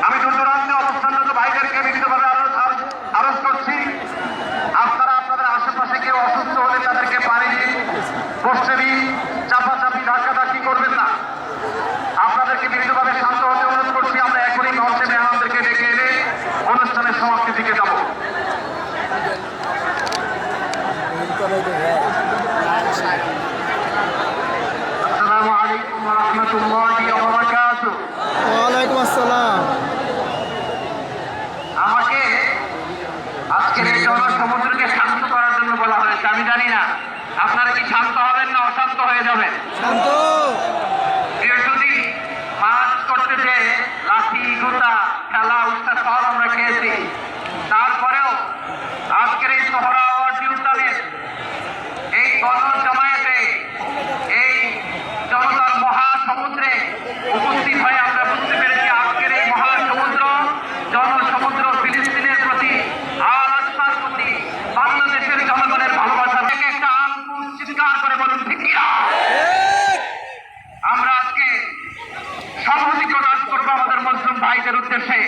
আমি দূরদূরান্তে অবস্থানরত ভাইদেরকে বিভিন্নভাবে আরোপ করছি, আপনারা আপনাদের আশেপাশে কেউ অসুস্থ হলে তাদেরকে পানি দিন, বসতে দিন, চাপাচাপি ধাক্কাধাক্কি করবেন না। আপনাদেরকে বিভিন্নভাবে শান্ত হতে অনুরোধ করছি। আমরা এখনই মঞ্চে মেহমানদেরকে ডেকে এনে অনুষ্ঠানের সমাপ্তির দিকে যাব। আসসালামু আলাইকুম ওয়া রাহমাতুল্লাহি ওয়া বারাকাতুহু। ওয়ালাইকুম আসসালাম। আমাকে আজকের এই জনসমুদ্রকে শান্ত করার জন্য বলা হয়েছে। আমি জানি না আপনারা কি শান্ত হবেন না অশান্ত হয়ে যাবেন। শান্ত। যদি মাছ করতে যে লাঠি গোটা খেলা উৎসাহ সব আমরা খেয়েছি, তারপরেও আজকের এই সোহরাওয়ার্দী উদ্যানের এই গণজমায়েতে এই জনতার মহাসমুদ্রে উপস্থিত হয়ে আমরা বুঝতে পেরেছি আজকের এই মহাসমুদ্র জনসমুদ্র ফিলিস্তিনের প্রতি আর আত্মার প্রতি বাংলাদেশের জনগণের ভালোবাসার একটা আঙ্কুশ চিৎকার করে বলুন ঠিক কিনা। আমরা আজকে সংহতি প্রকাশ করবো আমাদের মুসলিম ভাইদের উদ্দেশ্যে।